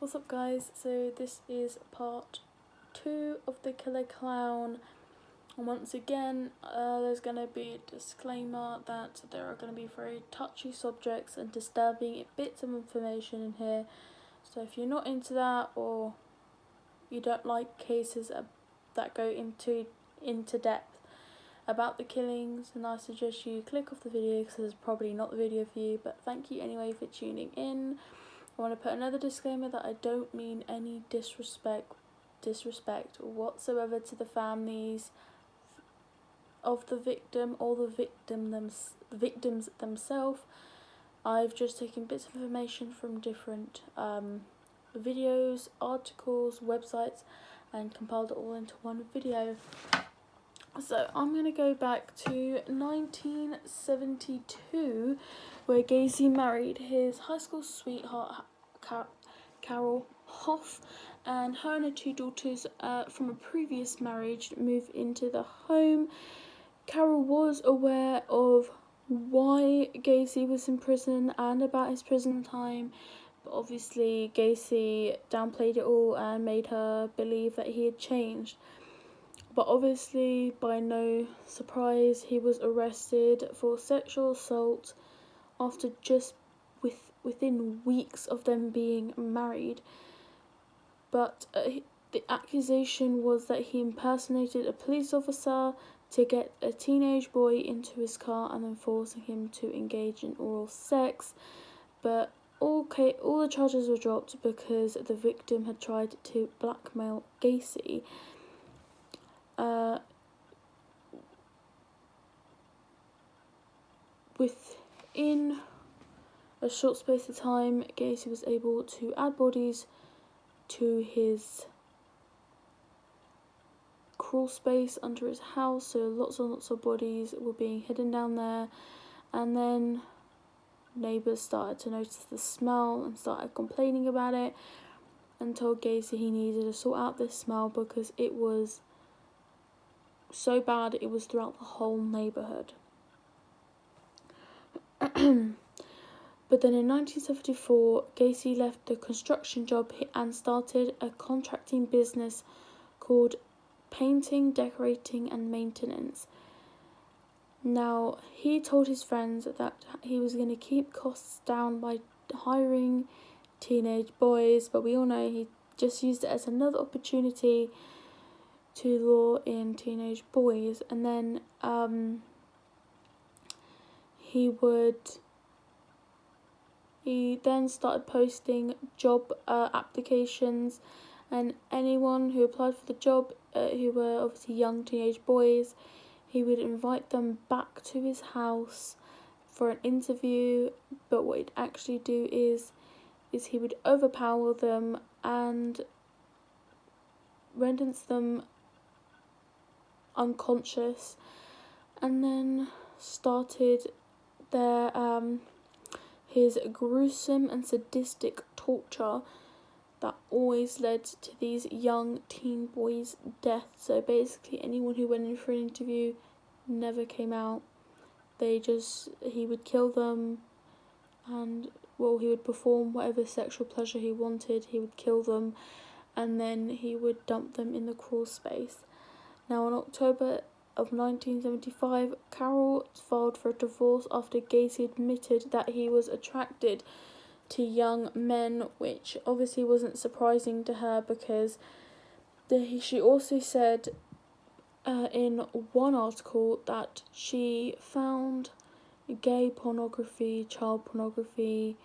What's up guys, so this is part 2 of the Killer Clown, and once again there's going to be a disclaimer that there are going to be very touchy subjects and disturbing bits of information in here, so if you're not into that or you don't like cases that go into depth about the killings, then I suggest you click off the video because it's probably not the video for you, but thank you anyway for tuning in. I want to put another disclaimer that I don't mean any disrespect whatsoever to the families of the victim or the victims themselves. I've just taken bits of information from different videos, articles, websites, and compiled it all into one video. So I'm going to go back to 1972, where Gacy married his high school sweetheart, Carol Hoff, and her and her two daughters from a previous marriage moved into the home. Carol was aware of why Gacy was in prison and about his prison time, but obviously Gacy downplayed it all and made her believe that he had changed. But obviously, by no surprise, he was arrested for sexual assault after just within weeks of them being married. But the accusation was that he impersonated a police officer to get a teenage boy into his car and then forcing him to engage in oral sex. But all the charges were dropped because the victim had tried to blackmail Gacy. Within a short space of time, Gacy was able to add bodies to his crawl space under his house, so lots and lots of bodies were being hidden down there. And then neighbours started to notice the smell and started complaining about it, and told Gacy he needed to sort out this smell because it was so bad it was throughout the whole neighbourhood. But then in 1974, Gacy left the construction job and started a contracting business called Painting, Decorating and Maintenance. Now, he told his friends that he was going to keep costs down by hiring teenage boys, but we all know he just used it as another opportunity to lure in teenage boys. And then he then started posting job applications, and anyone who applied for the job, who were obviously young teenage boys, he would invite them back to his house for an interview. But what he'd actually do is he would overpower them and render them unconscious, and then started his gruesome and sadistic torture that always led to these young teen boys' death. So basically anyone who went in for an interview never came out. He would kill them, and he would perform whatever sexual pleasure he wanted. He would kill them and then he would dump them in the crawl space. Now, in October of 1975, Carol filed for a divorce after Gacy admitted that he was attracted to young men, which obviously wasn't surprising to her because she also said in one article that she found gay pornography, child pornography,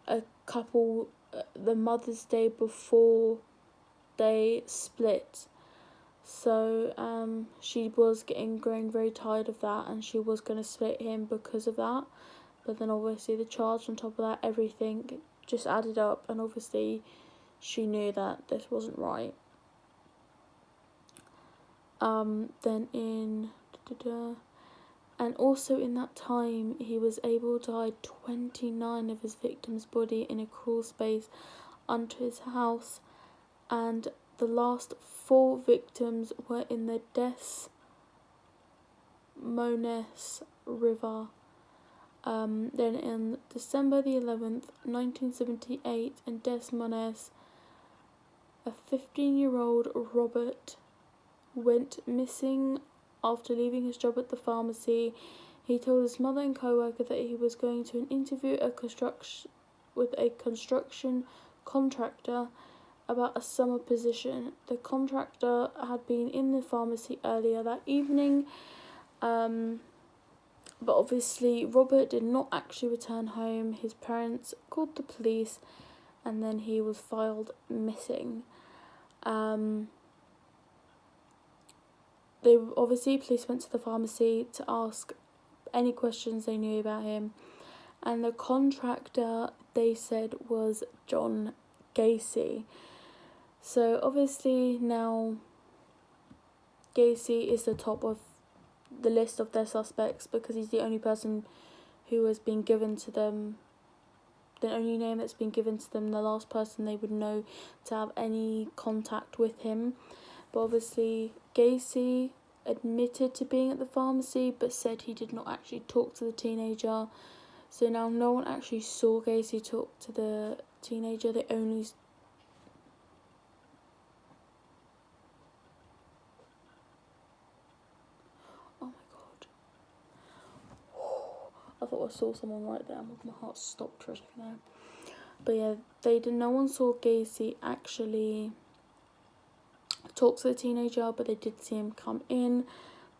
a couple the Mother's Day before they split. So she was growing very tired of that, and she was going to split him because of that. But then obviously the charge on top of that, everything just added up, and obviously she knew that this wasn't right. And also in that time, he was able to hide 29 of his victims' body in a crawl space under his house, and the last 4 victims were in the Des Moines River. Then in December the 11th, 1978, in Des Moines, A 15-year-old Robert went missing after leaving his job at the pharmacy. He told his mother and co-worker that he was going to an interview with a construction contractor about a summer position. The contractor had been in the pharmacy earlier that evening, but obviously Robert did not actually return home. His parents called the police and then he was filed missing. Police went to the pharmacy to ask any questions they knew about him, and the contractor, they said, was John Gacy. So obviously now Gacy is the top of the list of their suspects because he's the only person who has been given to them, the only name that's been given to them, the last person they would know to have any contact with him. But obviously Gacy admitted to being at the pharmacy but said he did not actually talk to the teenager. So now no one actually saw Gacy talk to the teenager. They only... Oh my god. I thought I saw someone right there. My heart stopped for a second there. But yeah, no one saw Gacy actually talk to the teenager, but they did see him come in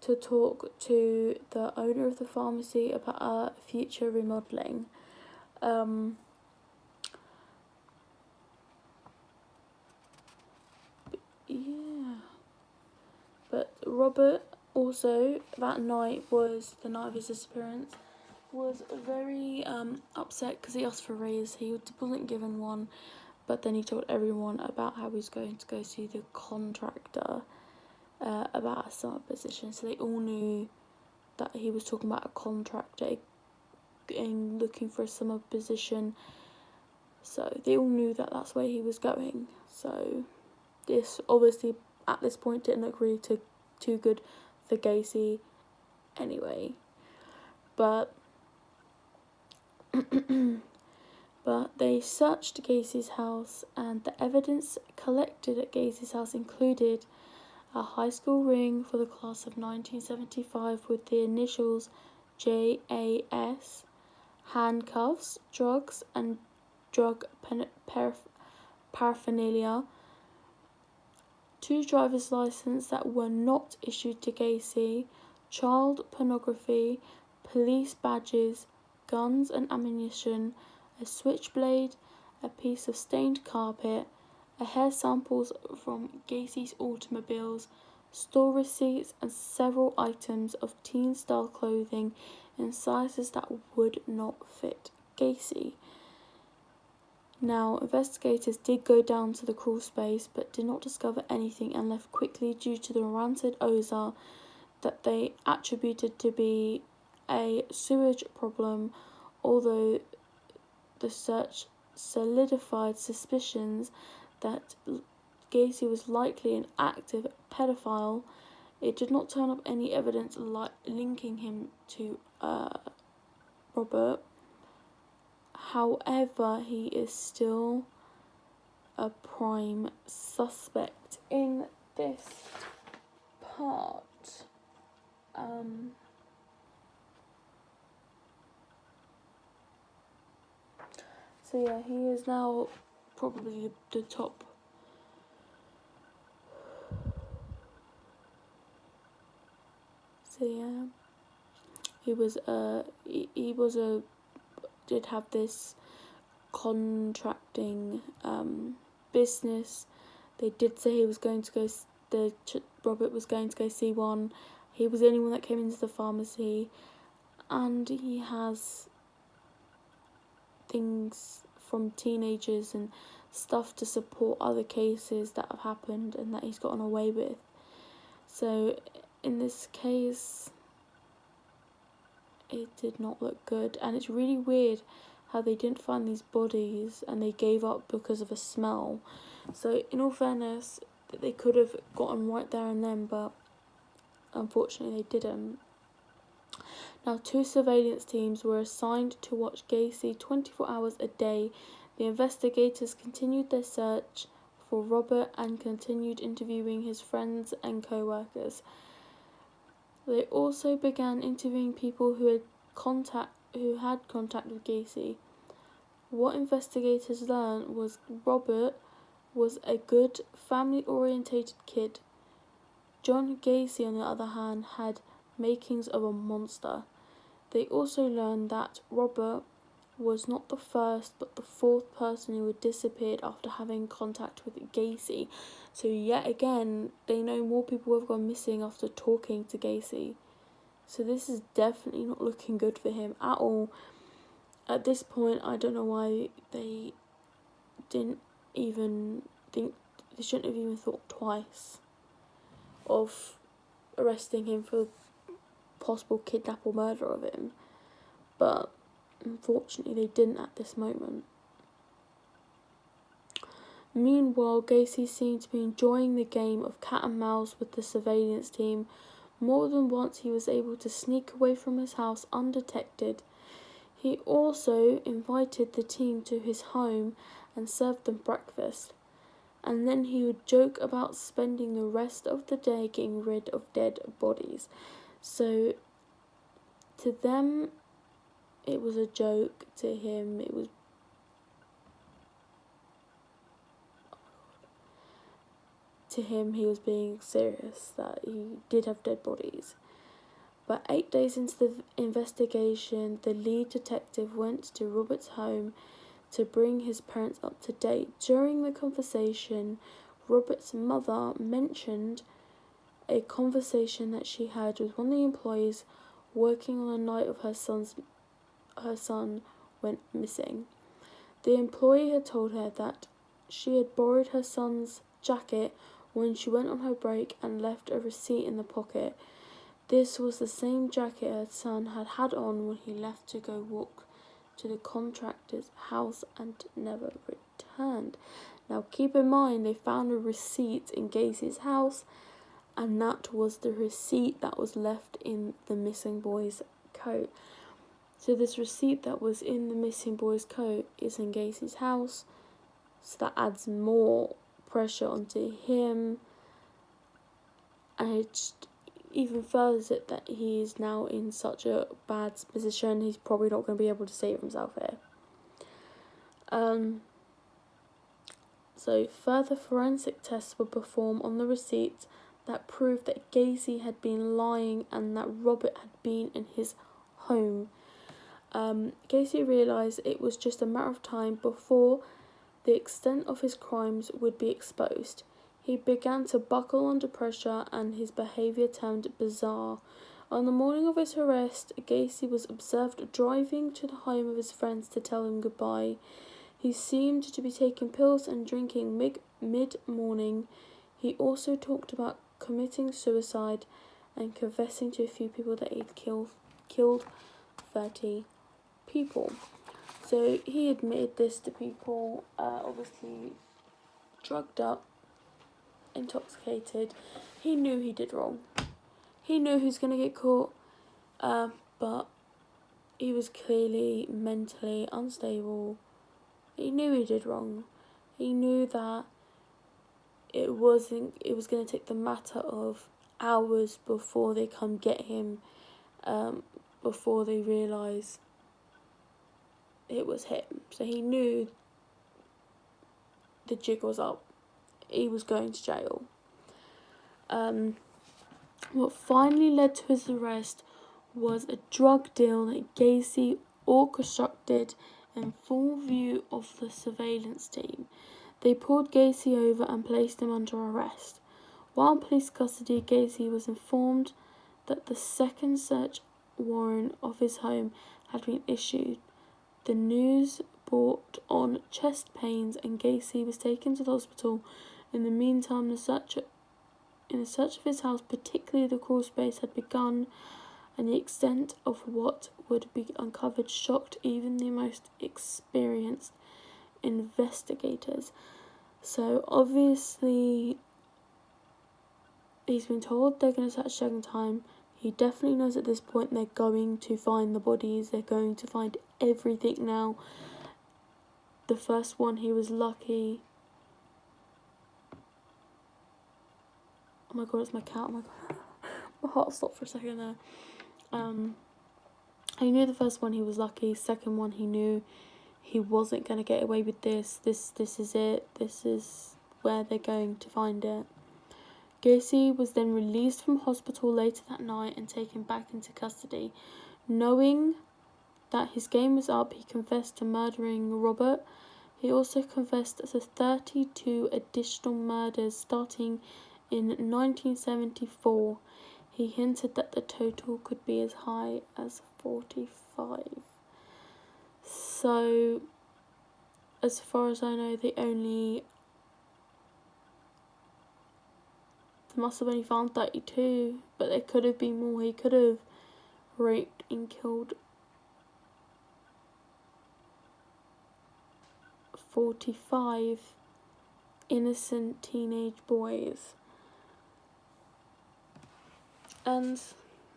to talk to the owner of the pharmacy about future remodelling. But Robert also, that night was the night of his disappearance, was very upset because he asked for a raise. He wasn't given one, but then he told everyone about how he was going to go see the contractor about a summer position. So they all knew that he was talking about a contractor and looking for a summer position. So they all knew that that's where he was going. So this obviously at this point didn't look really too good for Gacy anyway. But they searched Gacy's house, and the evidence collected at Gacy's house included a high school ring for the class of 1975 with the initials JAS, handcuffs, drugs and drug paraphernalia, 2 driver's licenses that were not issued to Gacy, child pornography, police badges, guns and ammunition, a switchblade, a piece of stained carpet, a hair samples from Gacy's automobiles, store receipts and several items of teen-style clothing in sizes that would not fit Gacy. Now, investigators did go down to the crawl space but did not discover anything and left quickly due to the rancid odour that they attributed to be a sewage problem, although the search solidified suspicions that Gacy was likely an active pedophile. It did not turn up any evidence linking him to Robert. However, he is still a prime suspect in this part. So yeah, he is now probably the top. So yeah, did have this contracting business. They did say he was going to go. Robert was going to go see one. He was the only one that came into the pharmacy, and he has things from teenagers and stuff to support other cases that have happened and that he's gotten away with. So in this case, it did not look good, and it's really weird how they didn't find these bodies and they gave up because of a smell. So in all fairness, they could have gotten right there and then, but unfortunately they didn't. Now, 2 surveillance teams were assigned to watch Gacy 24 hours a day. The investigators continued their search for Robert and continued interviewing his friends and co-workers. They also began interviewing people who had contact with Gacy. What investigators learned was Robert was a good, family-orientated kid. John Gacy, on the other hand, had makings of a monster. They also learned that Robert was not the first but the fourth person who had disappeared after having contact with Gacy. So yet again, they know more people have gone missing after talking to Gacy. So this is definitely not looking good for him at all. At this point, I don't know why they didn't even think, they shouldn't have even thought twice of arresting him for possible kidnap or murder of him. But unfortunately, they didn't at this moment. Meanwhile, Gacy seemed to be enjoying the game of cat and mouse with the surveillance team. More than once, he was able to sneak away from his house undetected. He also invited the team to his home and served them breakfast. And then he would joke about spending the rest of the day getting rid of dead bodies. So, to them, it was a joke. To him, it was... To him, he was being serious, that he did have dead bodies. But 8 days into the investigation, the lead detective went to Robert's home to bring his parents up to date. During the conversation, Robert's mother mentioned a conversation that she had with one of the employees working on the night of her son went missing. The employee had told her that she had borrowed her son's jacket when she went on her break and left a receipt in the pocket. This was the same jacket her son had on when he left to go walk to the contractor's house and never returned. Now keep in mind, they found a receipt in Gacy's house, and that was the receipt that was left in the missing boy's coat. So this receipt that was in the missing boy's coat is in Gacy's house, so that adds more pressure onto him, and it just even furthers it that he is now in such a bad position. He's probably not going to be able to save himself here. So further forensic tests were performed on the receipt that proved that Gacy had been lying and that Robert had been in his home. Gacy realised it was just a matter of time before the extent of his crimes would be exposed. He began to buckle under pressure and his behaviour turned bizarre. On the morning of his arrest, Gacy was observed driving to the home of his friends to tell them goodbye. He seemed to be taking pills and drinking mid-morning. He also talked about committing suicide and confessing to a few people that he'd killed 30 people. So he admitted this to people, obviously drugged up, intoxicated. He knew he did wrong. He knew he was going to get caught, but he was clearly mentally unstable. He knew he did wrong. He knew that it was going to take the matter of hours before they come get him, before they realise it was him. So he knew the jig was up. He was going to jail. What finally led to his arrest was a drug deal that Gacy orchestrated in full view of the surveillance team. They pulled Gacy over and placed him under arrest. While in police custody, Gacy was informed that the second search warrant of his home had been issued. The news brought on chest pains and Gacy was taken to the hospital. In the meantime, the search of his house, particularly the crawl space, had begun, and the extent of what would be uncovered shocked even the most experienced investigators. So obviously he's been told they're going to search second time. He definitely knows at this point they're going to find the bodies. They're going to find everything now. The first one, he was lucky. my god, it's my cat. Oh my god, my heart stopped for a second there. He knew the first one he was lucky. Second one, he knew he wasn't going to get away with this. This is it. This is where they're going to find it. Gacy was then released from hospital later that night and taken back into custody. Knowing that his game was up, he confessed to murdering Robert. He also confessed to 32 additional murders starting in 1974. He hinted that the total could be as high as 45. So, as far as I know, they must have only found 32, but there could have been more. He could have raped and killed 45 innocent teenage boys. And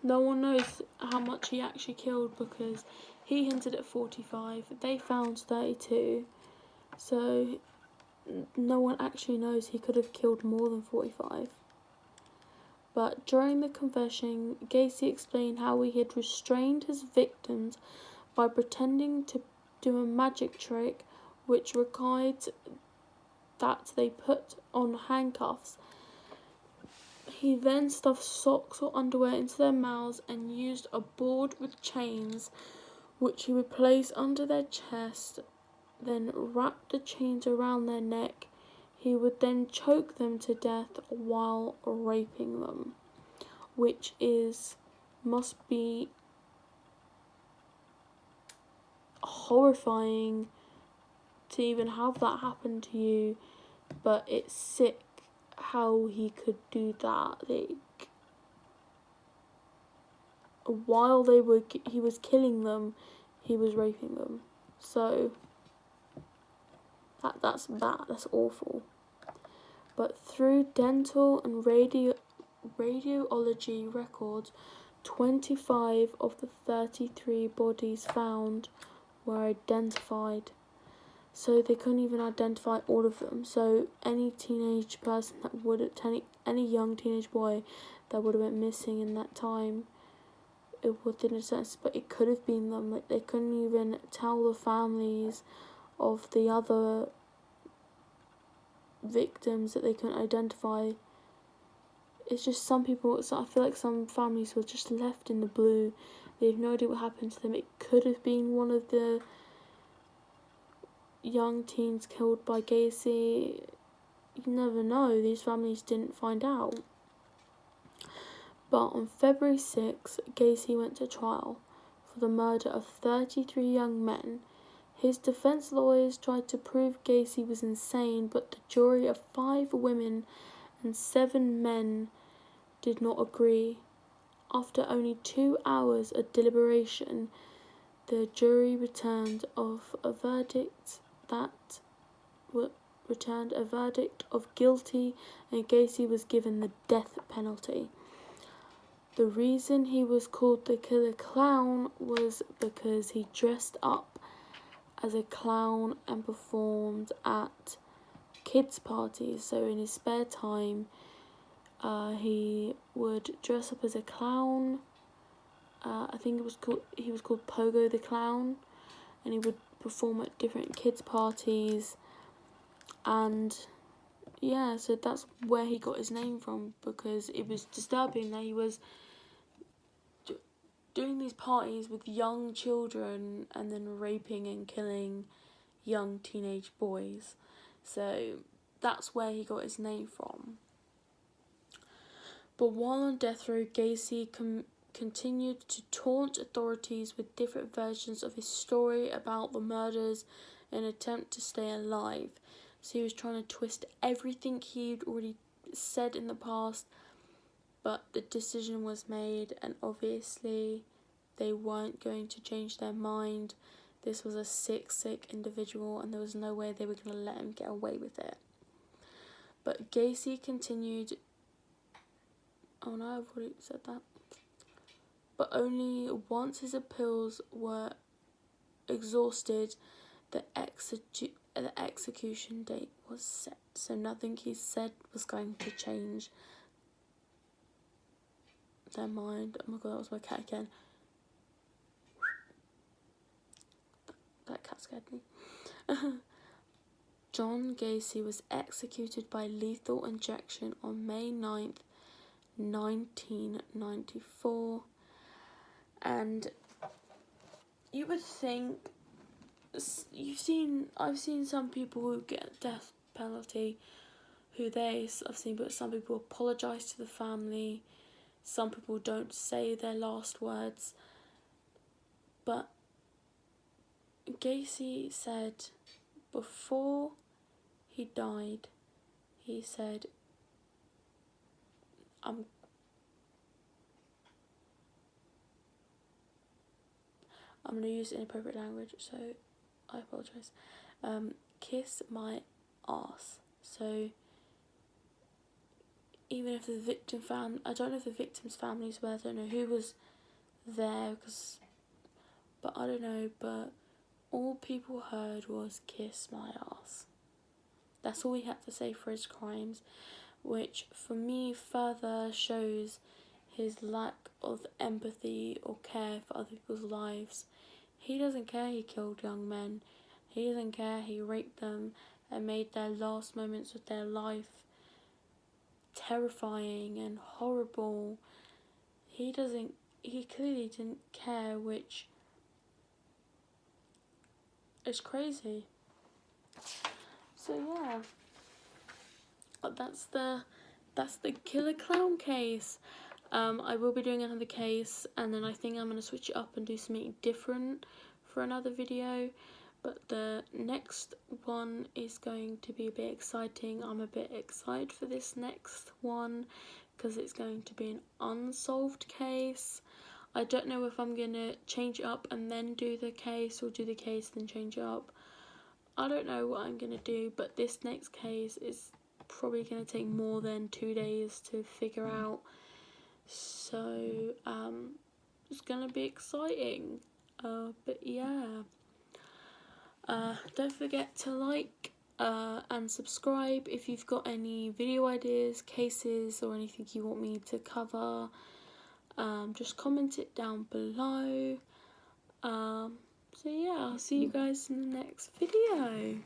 no one knows how much he actually killed because he hinted at 45, they found 32, so no one actually knows. He could have killed more than 45. But during the confession, Gacy explained how he had restrained his victims by pretending to do a magic trick which required that they put on handcuffs. He then stuffed socks or underwear into their mouths and used a board with chains which he would place under their chest, then wrap the chains around their neck. He would then choke them to death while raping them, which must be horrifying to even have that happen to you, but it's sick how he could do that. Like, while he was killing them, he was raping them. So that's bad. That's awful. But through dental and radiology records, 25 of the 33 bodies found were identified. So they couldn't even identify all of them. So any teenage person any young teenage boy that would have been missing in that time, it within a sense, but it could have been them. Like, they couldn't even tell the families of the other victims that they couldn't identify. It's just some people, so I feel like some families were just left in the blue. They have no idea what happened to them. It could have been one of the young teens killed by Gacy. You never know. These families didn't find out. But on February 6, Gacy went to trial for the murder of 33 young men. His defense lawyers tried to prove Gacy was insane, but the jury of 5 women and 7 men did not agree. After only 2 hours of deliberation, the jury returned a verdict of guilty, and Gacy was given the death penalty. The reason he was called the Killer Clown was because he dressed up as a clown and performed at kids' parties. So in his spare time, he would dress up as a clown. I think he was called Pogo the Clown, and he would perform at different kids' parties. And yeah, so that's where he got his name from, because it was disturbing that he was doing these parties with young children and then raping and killing young teenage boys. So that's where he got his name from. But while on death row, Gacy continued to taunt authorities with different versions of his story about the murders in an attempt to stay alive. So he was trying to twist everything he'd already said in the past, but the decision was made, and obviously they weren't going to change their mind. This was a sick individual, and there was no way they were going to let him get away with it. But Gacy continued... Oh no, I've already said that. But only once his appeals were exhausted, the execution date was set. So nothing he said was going to change their mind. Oh my god, that was my cat again. That cat scared me. John Gacy was executed by lethal injection on May 9th, 1994. And you would think, I've seen some people who get death penalty, some people apologise to the family, some people don't say their last words, but Gacy said before he died, he said, I'm going to use inappropriate language, so I apologise. Kiss my ass. So even if the victim I don't know if the victim's families were, I don't know who was there, but I don't know, but all people heard was kiss my ass. That's all he had to say for his crimes, which for me further shows his lack of empathy or care for other people's lives. He doesn't care he killed young men. He doesn't care he raped them and made their last moments of their life terrifying and horrible. He clearly didn't care, which is crazy. So yeah, that's the killer clown case. I will be doing another case, and then I think I'm going to switch it up and do something different for another video. But the next one is going to be a bit exciting. I'm a bit excited for this next one because it's going to be an unsolved case. I don't know if I'm going to change it up and then do the case, or do the case then change it up. I don't know what I'm going to do, but this next case is probably going to take more than 2 days to figure out. So, it's going to be exciting. But yeah. Don't forget to like and subscribe if you've got any video ideas, cases, or anything you want me to cover. Just comment it down below. So yeah, I'll see you guys in the next video.